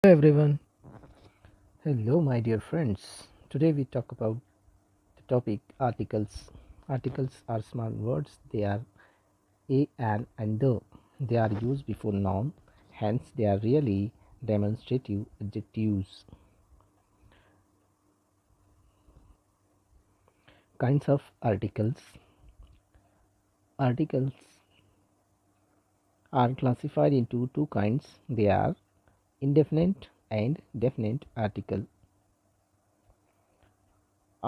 Hello everyone. Hello my dear friends. Today we talk about the topic articles. Articles are small words. They are a, an and the. They are used before noun. Hence they are really demonstrative adjectives. Kinds of articles. Articles are classified into two kinds. They are indefinite and definite article.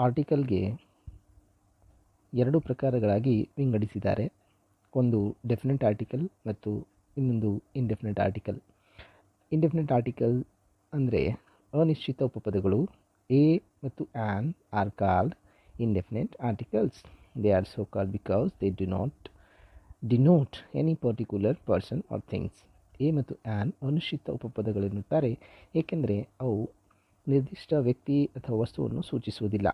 ಆರ್ಟಿಕಲ್ಗೆ ಎರಡು ಪ್ರಕಾರಗಳಾಗಿ ವಿಂಗಡಿಸಿದ್ದಾರೆ. ಒಂದು definite article ಮತ್ತು ಇನ್ನೊಂದು indefinite article. Indefinite article ಅಂದರೆ ಅನಿಶ್ಚಿತ ಉಪಪದಗಳು. A ಮತ್ತು an are called indefinite articles. They are so called because they do not denote any particular person or things. A ಮತ್ತು an ಅನಿಶ್ಚಿತ ಉಪಪದಗಳೆನ್ನುತ್ತಾರೆ, ಏಕೆಂದರೆ ಅವು ನಿರ್ದಿಷ್ಟ ವ್ಯಕ್ತಿ ಅಥವಾ ವಸ್ತುವನ್ನು ಸೂಚಿಸುವುದಿಲ್ಲ.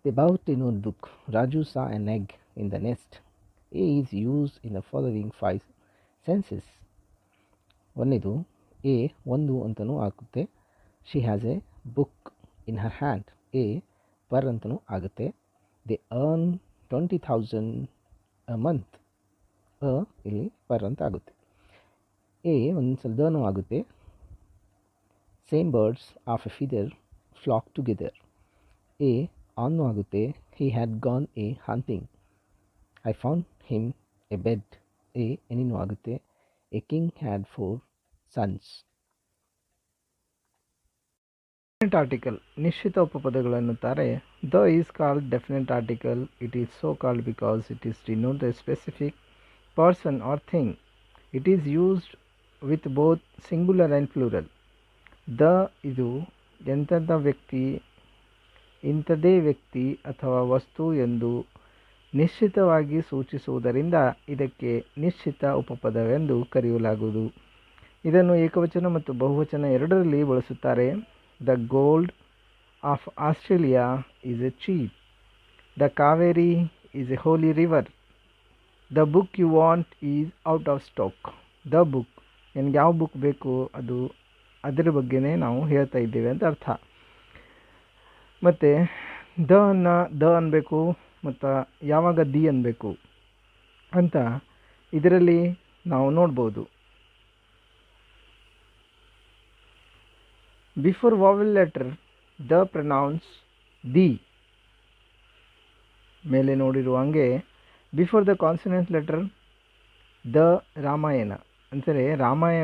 They bought a notebook. Raju saw an egg in the nest. A is used in the following 5 senses. ಒಂದನೇದು ಎ ಒಂದು ಅಂತಲೂ ಆಗುತ್ತೆ. She has a book in her hand. A per ಅಂತಲೂ ಆಗುತ್ತೆ. They earn 20,000 a month. ಇಲ್ಲಿ per ಅಂತ ಆಗುತ್ತೆ. A ಒಂದು ಸಲ ದನೂ ಆಗುತ್ತೆ. Same birds of a feather flock together. A ಆನ್ನು ಆಗುತ್ತೆ. He had gone a hunting. I found him a bed. A ಎನಿನೂ ಆಗುತ್ತೆ. A king had 4 sons. Definite article ನಿಶ್ಚಿತ ಉಪಪದಗಳೆನ್ನುತ್ತಾರೆ. The is called definite article. It is so called because it is denote A specific person or thing. It is used with both singular and plural. The ಇದು ಎಂಥದ ವ್ಯಕ್ತಿ, ಇಂಥದೇ ವ್ಯಕ್ತಿ ಅಥವಾ ವಸ್ತು ಎಂದು ನಿಶ್ಚಿತವಾಗಿ ಸೂಚಿಸುವುದರಿಂದ ಇದಕ್ಕೆ ನಿಶ್ಚಿತ ಉಪಪದವೆಂದು ಕರೆಯಲಾಗುವುದು. ಇದನ್ನು ಏಕವಚನ ಮತ್ತು ಬಹುವಚನ ಎರಡರಲ್ಲಿ ಬಳಸುತ್ತಾರೆ. The gold of Australia is a cheap. The Kaveri is a holy river. The book you want is out of stock. The book, ನನಗೆ ಯಾವ ಬುಕ್ ಬೇಕು ಅದು ಅದರ ಬಗ್ಗೆನೇ ನಾವು ಹೇಳ್ತಾ ಇದ್ದೇವೆ ಅಂತ ಅರ್ಥ. ಮತ್ತು ದ ಅನ್ನಬೇಕು ಮತ್ತು ಯಾವಾಗ ದಿ ಅನ್ನಬೇಕು ಅಂತ ಇದರಲ್ಲಿ ನಾವು ನೋಡ್ಬೋದು. Before vowel letter the pronounce the. ಮೇಲೆ ನೋಡಿರುವ ಹಂಗೆ before the consonant letter the Ramayana ಅಂದರೆ ರಾಮಾಯಣ